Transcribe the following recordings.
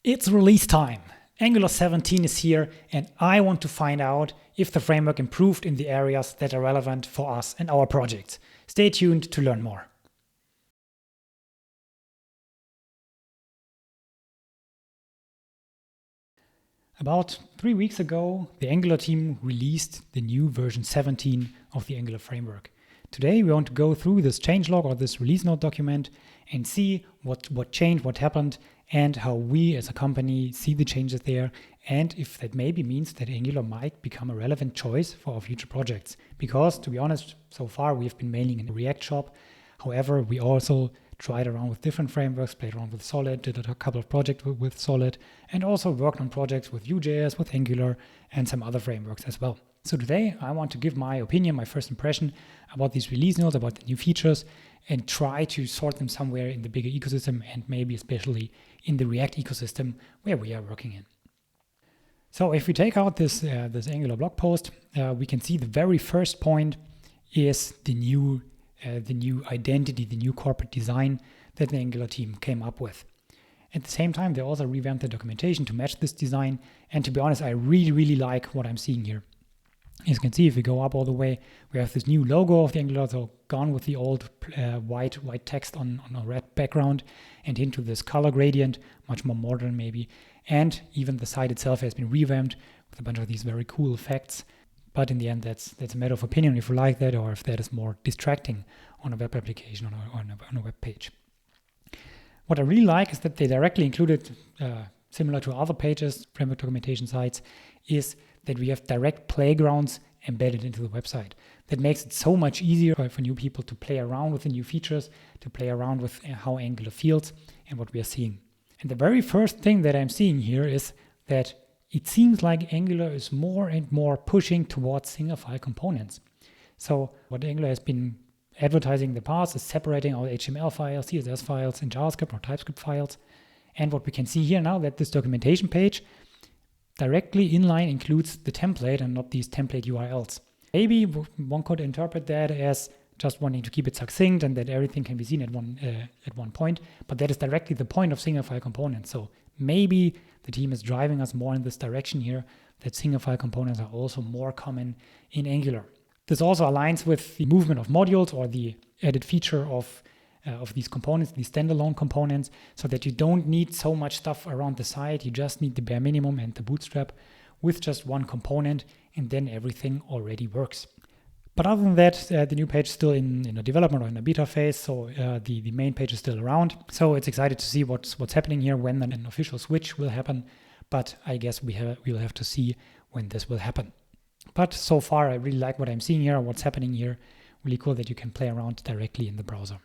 It's release time. Angular 17 is here, and I want to find out if the framework improved in the areas that are relevant for us and our projects. Stay tuned to learn more. About 3 weeks ago, the Angular team released the new version 17 of the Angular framework. Today we want to go through this changelog or this release note document and see what changed, what happened, and how we as a company see the changes there, and if that maybe means that Angular might become a relevant choice for our future projects. Because, to be honest, so far we've been mainly in the React shop. However, we also tried around with different frameworks, played around with Solid, did a couple of projects with Solid, and also worked on projects with Vue.js, with Angular, and some other frameworks as well. So today I want to give my opinion, my first impression about these release notes, about the new features, and try to sort them somewhere in the bigger ecosystem and maybe especially in the React ecosystem where we are working in. So if we take out this Angular blog post, we can see the very first point is the new identity, the new corporate design that the Angular team came up with. At the same time, they also revamped the documentation to match this design. And to be honest, I really like what I'm seeing here. As you can see, if we go up all the way, we have this new logo of the Angular, so gone with the old white text on a red background and into this color gradient, much more modern maybe. And even the site itself has been revamped with a bunch of these very cool effects. But in the end, that's a matter of opinion if you like that or if that is more distracting on a web application on a web page. What I really like is that they directly included, similar to other pages, framework documentation sites, is that we have direct playgrounds embedded into the website. That makes it so much easier for new people to play around with the new features, to play around with how Angular feels and what we are seeing. And the very first thing that I'm seeing here is that it seems like Angular is more and more pushing towards single file components. So what Angular has been advertising in the past is separating out HTML files, CSS files, and JavaScript or TypeScript files. And what we can see here now that this documentation page directly inline includes the template and not these template URLs. Maybe one could interpret that as just wanting to keep it succinct and that everything can be seen at one point, but that is directly the point of single file components. So maybe the team is driving us more in this direction here, that single file components are also more common in Angular. This also aligns with the movement of modules or the added feature of these components, these standalone components, so that you don't need so much stuff around the site. You just need the bare minimum and the bootstrap with just one component, and then everything already works. But other than that, the new page is still in a development or in a beta phase, so the main page is still around. So it's excited to see what's happening here, when an official switch will happen, but I guess we'll have to see when this will happen. But so far, I really like what I'm seeing here, what's happening here. Really cool that you can play around directly in the browser.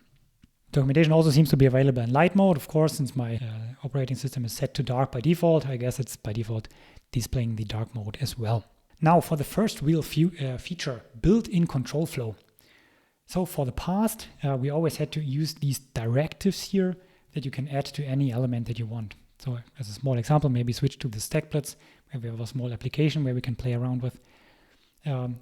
Documentation also seems to be available in light mode, of course, since my operating system is set to dark by default. I guess it's by default displaying the dark mode as well. Now for the first real feature, built-in control flow. So for the past, we always had to use these directives here that you can add to any element that you want. So as a small example, maybe switch to the stackplets, where we have a small application where we can play around with.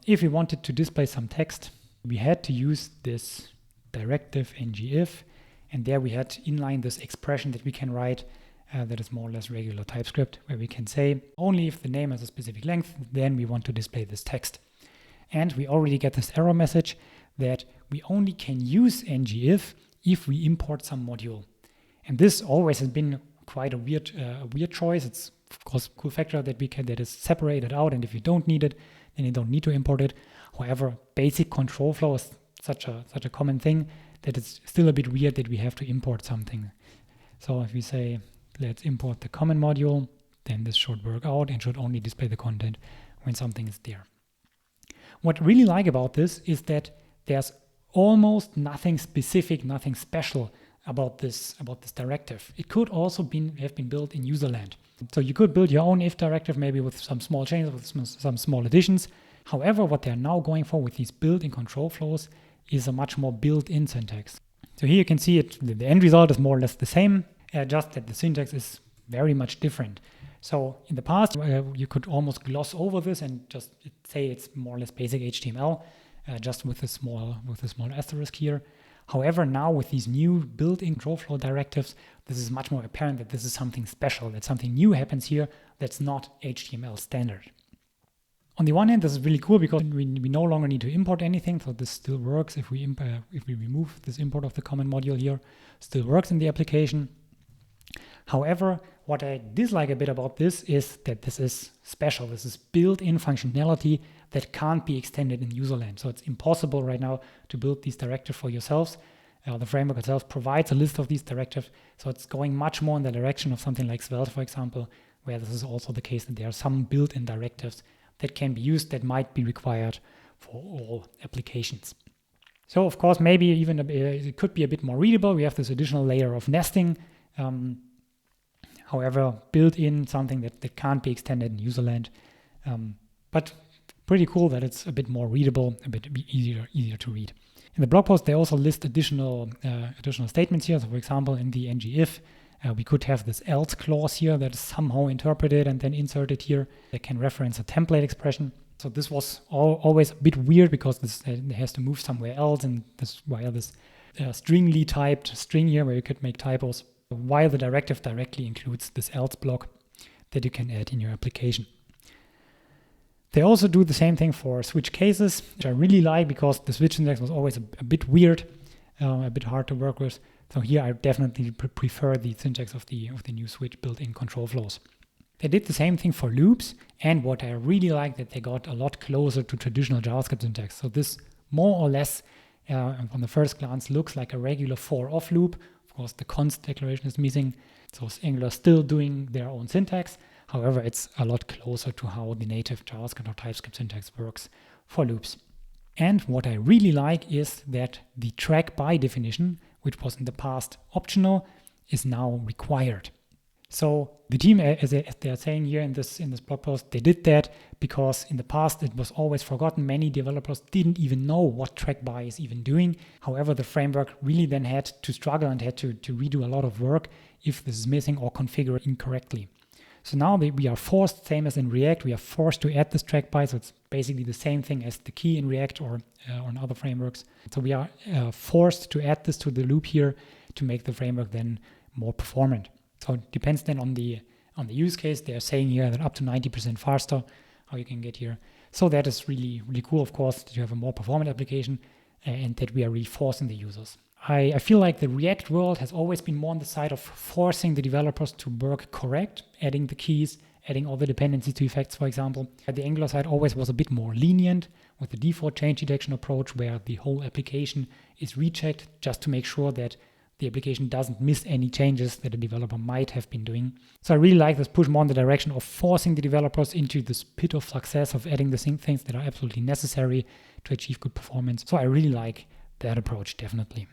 If we wanted to display some text, we had to use this directive ngIf, and there we had inline this expression that we can write that is more or less regular TypeScript, where we can say only if the name has a specific length, then we want to display this text. And we already get this error message that we only can use ngIf if we import some module. And this always has been quite a weird choice. It's of course a cool factor that is separated out, and if you don't need it, then you don't need to import it. However, basic control flow is such a common thing that it's still a bit weird that we have to import something. So if we say, let's import the common module, then this should work out and should only display the content when something is there. What I really like about this is that there's almost nothing specific, nothing special about this directive. It could also have been built in userland. So you could build your own if directive, maybe with some small changes, with some small additions. However, what they're now going for with these built-in control flows is a much more built-in syntax. So here you can see it, the end result is more or less the same, just that the syntax is very much different. So in the past, you could almost gloss over this and just say it's more or less basic HTML, just with a small asterisk here. However, now with these new built-in control flow directives, this is much more apparent that this is something special, that something new happens here that's not HTML standard. On the one hand, this is really cool because we no longer need to import anything, so this still works if we remove this import of the common module here, still works in the application. However, what I dislike a bit about this is that this is special. This is built-in functionality that can't be extended in userland. So it's impossible right now to build these directives for yourselves. The framework itself provides a list of these directives, so it's going much more in the direction of something like Svelte, for example, where this is also the case that there are some built-in directives that can be used that might be required for all applications. So of course, maybe even it could be a bit more readable. We have this additional layer of nesting. However, built in something that can't be extended in userland. But pretty cool that it's a bit more readable, a bit easier to read. In the blog post, they also list additional statements here. So for example, in the ngIf, we could have this else clause here that is somehow interpreted and then inserted here that can reference a template expression. So this was always a bit weird because this has to move somewhere else, and this via this stringly typed string here where you could make typos, while the directive directly includes this else block that you can add in your application. They also do the same thing for switch cases, which I really like because the switch syntax was always a bit weird, a bit hard to work with. So here I definitely prefer the syntax of the new switch built-in control flows. They did the same thing for loops, and what I really like that they got a lot closer to traditional JavaScript syntax. So this more or less, on the first glance, looks like a regular for-off loop. Of course, the const declaration is missing, so Angular is still doing their own syntax. However, it's a lot closer to how the native JavaScript or TypeScript syntax works for loops. And what I really like is that the track by definition, which was in the past optional, is now required. So the team, as they are saying here in this blog post, they did that because in the past it was always forgotten. Many developers didn't even know what track by is even doing. However, the framework really then had to struggle and had to redo a lot of work if this is missing or configured incorrectly. So now we are forced, same as in React, we are forced to add this track by. So it's basically the same thing as the key in React or in other frameworks. So we are forced to add this to the loop here to make the framework then more performant. So it depends then on the use case. They are saying here that up to 90% faster, how you can get here. So that is really, really cool, of course, that you have a more performant application and that we are reinforcing the users. I feel like the React world has always been more on the side of forcing the developers to work correct, adding the keys, adding all the dependencies to effects, for example. The Angular side always was a bit more lenient with the default change detection approach where the whole application is rechecked just to make sure that the application doesn't miss any changes that a developer might have been doing. So I really like this push more in the direction of forcing the developers into this pit of success of adding the things that are absolutely necessary to achieve good performance. So I really like that approach, definitely.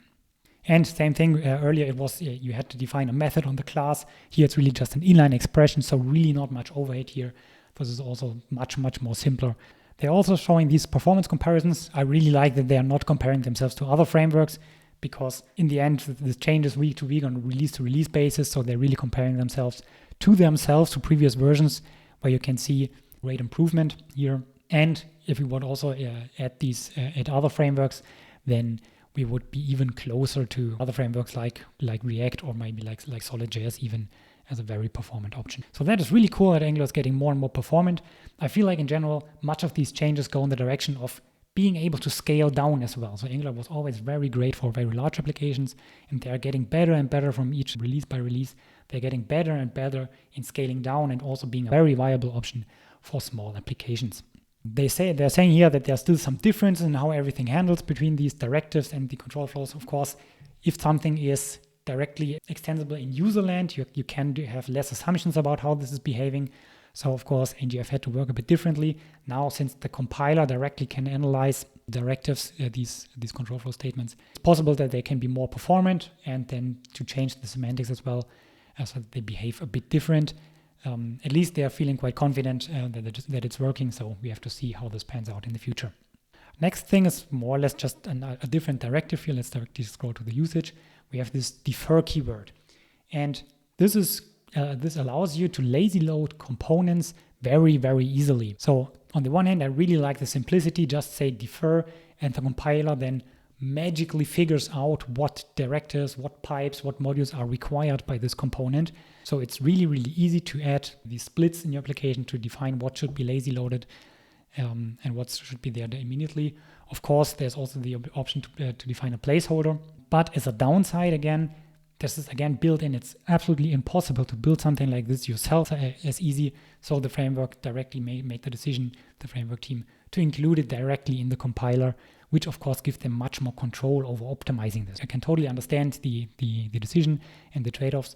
And same thing, earlier it was you had to define a method on the class. Here it's really just an inline expression, so really not much overhead here. This is also much, much more simpler. They're also showing these performance comparisons. I really like that they are not comparing themselves to other frameworks because in the end, this changes week to week on release-to-release basis, so they're really comparing themselves to previous versions where you can see great improvement here. And if we would also add other frameworks, then we would be even closer to other frameworks like React or maybe like Solid.js even as a very performant option. So that is really cool that Angular is getting more and more performant. I feel like in general, much of these changes go in the direction of being able to scale down as well. So Angular was always very great for very large applications, and they are getting better and better from each release by release. They're getting better and better in scaling down and also being a very viable option for small applications. They're saying here that there's still some difference in how everything handles between these directives and the control flows. Of course, if something is directly extensible in userland, you can have less assumptions about how this is behaving. So of course, NGF had to work a bit differently. Now, since the compiler directly can analyze directives, these control flow statements, it's possible that they can be more performant and then to change the semantics as well, so that they behave a bit different. At least they are feeling quite confident that it's working, so we have to see how this pans out in the future. Next thing is more or less just a different directive here. Let's directly scroll to the usage. We have this defer keyword, and this allows you to lazy load components very, very easily. So on the one hand, I really like the simplicity, just say defer, and the compiler then magically figures out what directors, what pipes, what modules are required by this component. So it's really, really easy to add these splits in your application to define what should be lazy loaded and what should be there immediately. Of course, there's also the option to define a placeholder. But as a downside, again, this is again built in. It's absolutely impossible to build something like this yourself as easy. So the framework directly made the decision, the framework team, to include it directly in the compiler, which of course gives them much more control over optimizing this. I can totally understand the decision and the trade-offs.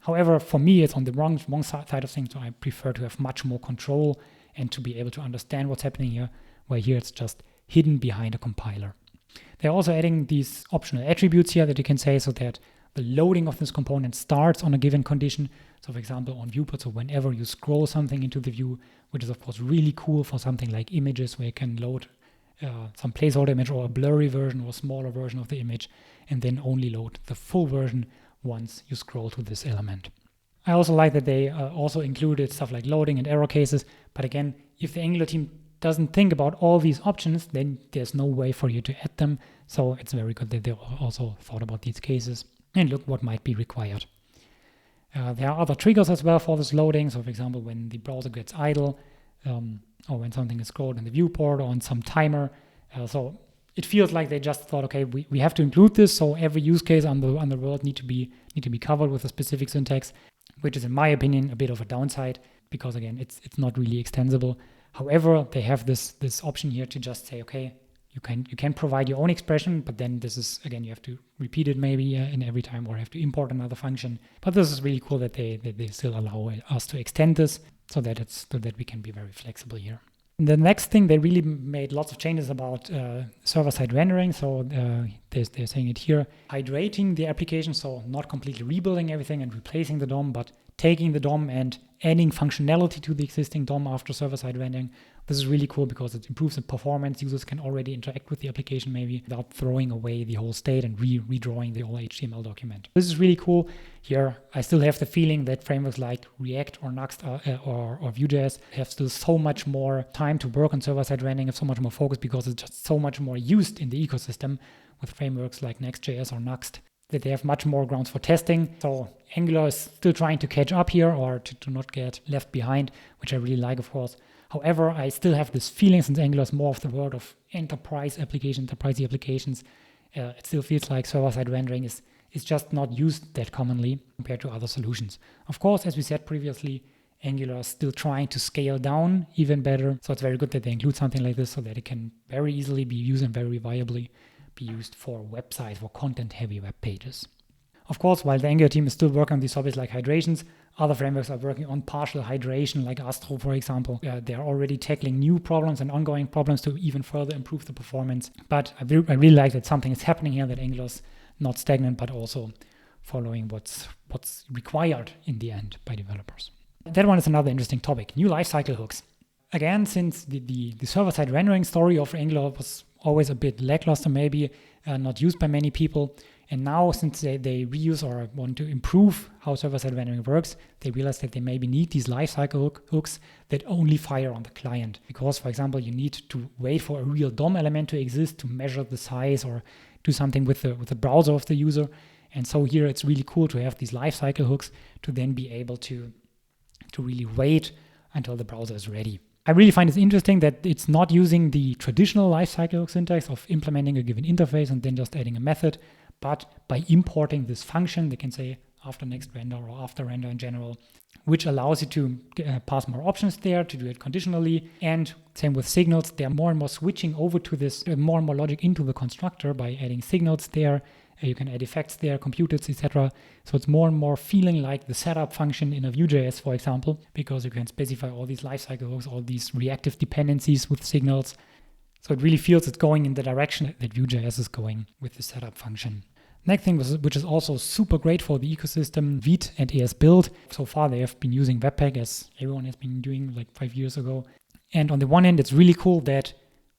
However, for me, it's on the wrong side of things. So I prefer to have much more control and to be able to understand what's happening here, where here it's just hidden behind a compiler. They're also adding these optional attributes here that you can say so that the loading of this component starts on a given condition. So for example, on viewport, so whenever you scroll something into the view, which is of course really cool for something like images where you can load some placeholder image or a blurry version or a smaller version of the image, and then only load the full version once you scroll to this element. I also like that they also included stuff like loading and error cases. But again, if the Angular team doesn't think about all these options, then there's no way for you to add them. So it's very good that they also thought about these cases and look what might be required. There are other triggers as well for this loading. So for example, when the browser gets idle, or when something is scrolled in the viewport or on some timer. So it feels like they just thought, okay, we have to include this. So every use case on the world need to be covered with a specific syntax, which is in my opinion a bit of a downside because again, it's not really extensible. However, they have this option here to just say, okay, you can provide your own expression, but then this is, again, you have to repeat it maybe in every time or have to import another function. But this is really cool that they still allow us to extend this so that we can be very flexible here. And the next thing, they really made lots of changes about server-side rendering. So they're saying it here, hydrating the application, so not completely rebuilding everything and replacing the DOM, but taking the DOM and adding functionality to the existing DOM after server-side rendering. This is really cool because it improves the performance. Users can already interact with the application maybe without throwing away the whole state and redrawing the whole HTML document. This is really cool. Here, I still have the feeling that frameworks like React or Next or Vue.js have still so much more time to work on server-side rendering, have so much more focus because it's just so much more used in the ecosystem with frameworks like Next.js or Next, that they have much more grounds for testing. So Angular is still trying to catch up here or to not get left behind, which I really like, of course. However, I still have this feeling, since Angular is more of the world of enterprise applications, it still feels like server-side rendering is just not used that commonly compared to other solutions. Of course, as we said previously, Angular is still trying to scale down even better. So it's very good that they include something like this so that it can very easily be used and very viably be used for websites, for content-heavy web pages. Of course, while the Angular team is still working on these topics like hydrations, other frameworks are working on partial hydration, like Astro, for example. They are already tackling new problems and ongoing problems to even further improve the performance. But I really like that something is happening here, that Angular is not stagnant, but also following what's required in the end by developers. That one is another interesting topic, new lifecycle hooks. Again, since the server-side rendering story of Angular was always a bit lackluster, maybe not used by many people. And now, since they reuse or want to improve how server-side rendering works, they realize that they maybe need these lifecycle hooks that only fire on the client. Because, for example, you need to wait for a real DOM element to exist to measure the size or do something with the browser of the user. And so here it's really cool to have these lifecycle hooks to then be able to really wait until the browser is ready. I really find it interesting that it's not using the traditional lifecycle hook syntax of implementing a given interface and then just adding a method, but by importing this function, they can say after next render or after render in general, which allows you to pass more options there, to do it conditionally. And same with signals, they're more and more switching over to this, more and more logic into the constructor by adding signals there. You can add effects there, compute it, etc. So it's more and more feeling like the setup function in a Vue.js, for example, because you can specify all these lifecycle hooks, all these reactive dependencies with signals. So it really feels it's going in the direction that Vue.js is going with the setup function. Next thing, which is also super great for the ecosystem, Vite and ES-Build. So far, they have been using Webpack, as everyone has been doing like 5 years ago. And on the one hand, it's really cool that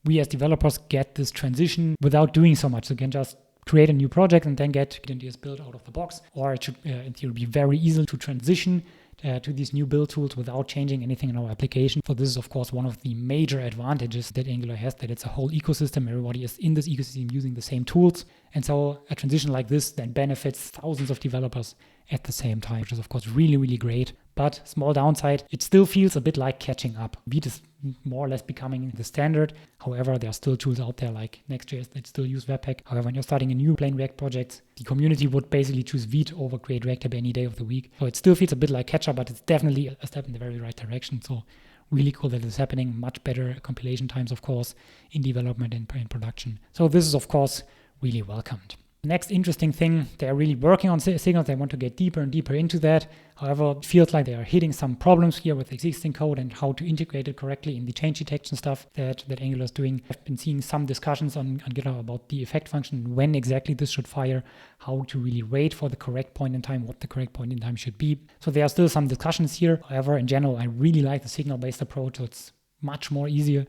we as developers get this transition without doing so much. So you can just create a new project and then get ES-Build out of the box. Or it should, in theory, be very easy to transition to these new build tools without changing anything in our application. So this is, of course, one of the major advantages that Angular has, that it's a whole ecosystem. Everybody is in this ecosystem using the same tools. And so a transition like this then benefits thousands of developers at the same time, which is, of course, really, really great. But small downside, it still feels a bit like catching up. Vite is more or less becoming the standard. However, there are still tools out there like Next.js that still use Webpack. However, when you're starting a new plain React project, the community would basically choose Vite over Create React App any day of the week. So it still feels a bit like catch-up, but it's definitely a step in the very right direction. So really cool that it's happening. Much better compilation times, of course, in development and in production. So this is, of course, really welcomed. Next interesting thing, they're really working on signals. They want to get deeper and deeper into that. However, it feels like they are hitting some problems here with existing code and how to integrate it correctly in the change detection stuff that Angular is doing. I've been seeing some discussions on GitHub about the effect function, when exactly this should fire, how to really wait for the correct point in time, what the correct point in time should be. So there are still some discussions here. However, in general, I really like the signal-based approach. So it's much more easier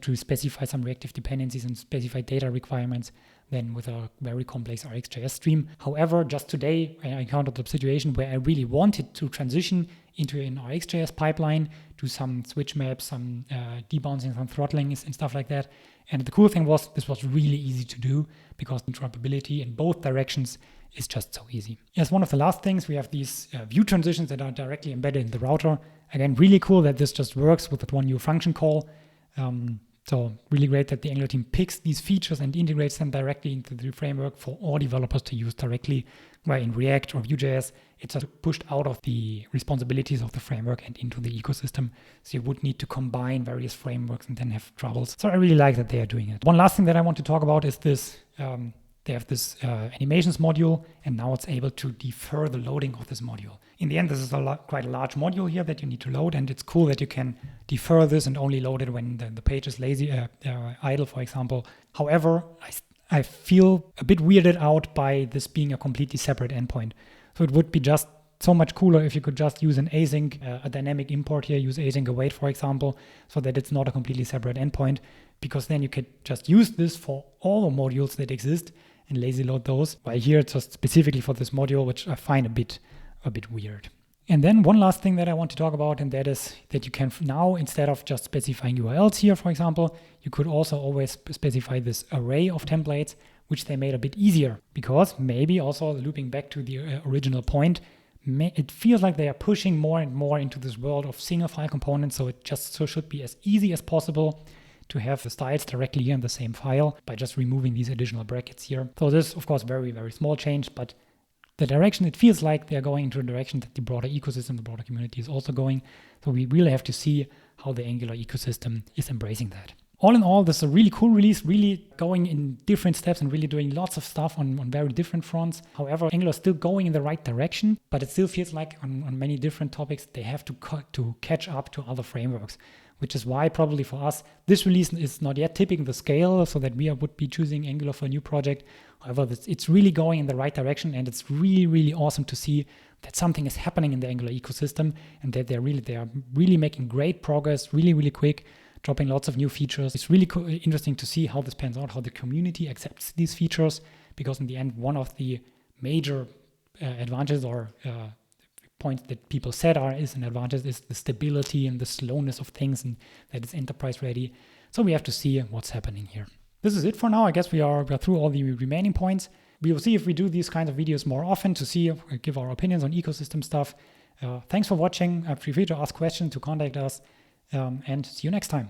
to specify some reactive dependencies and specify data requirements than with a very complex RxJS stream. However, just today I encountered a situation where I really wanted to transition into an RxJS pipeline, do some switch maps, some debouncing, some throttling and stuff like that. And the cool thing was this was really easy to do because interoperability in both directions is just so easy. As one of the last things, we have these view transitions that are directly embedded in the router. Again, really cool that this just works with that one new function call. So really great that the Angular team picks these features and integrates them directly into the framework for all developers to use directly, where in React or Vue.js, it's just pushed out of the responsibilities of the framework and into the ecosystem. So you would need to combine various frameworks and then have troubles. So I really like that they are doing it. One last thing that I want to talk about is this. They have this animations module, and now it's able to defer the loading of this module. In the end, this is quite a large module here that you need to load, and it's cool that you can defer this and only load it when the page is idle, for example. However, I feel a bit weirded out by this being a completely separate endpoint. So it would be just so much cooler if you could just use an async, a dynamic import here, use async await, for example, so that it's not a completely separate endpoint, because then you could just use this for all the modules that exist and lazy load those. While here it's just specifically for this module, which I find a bit weird. And then one last thing that I want to talk about, and that is that you can now, instead of just specifying URLs here, for example, you could also always specify this array of templates, which they made a bit easier, because maybe also looping back to the original point, it feels like they are pushing more and more into this world of single file components. So it just should be as easy as possible to have the styles directly here in the same file by just removing these additional brackets here. So this, of course, very, very small change, but the direction, it feels like they're going into a direction that the broader ecosystem, the broader community is also going. So we really have to see how the Angular ecosystem is embracing that. All in all, this is a really cool release, really going in different steps and really doing lots of stuff on very different fronts. However, Angular is still going in the right direction, but it still feels like on many different topics, they have to catch up to other frameworks, which is why probably for us, this release is not yet tipping the scale so that we would be choosing Angular for a new project. However, it's really going in the right direction, and it's really, really awesome to see that something is happening in the Angular ecosystem and that they are really making great progress, really, really quick, dropping lots of new features. It's really interesting to see how this pans out, how the community accepts these features, because in the end, one of the major advantages or points that people said is an advantage is the stability and the slowness of things, and that it's enterprise ready. So we have to see what's happening here. This is it for now. I guess we are through all the remaining points. We will see if we do these kinds of videos more often to give our opinions on ecosystem stuff. Thanks for watching. Feel free to ask questions, to contact us, and see you next time.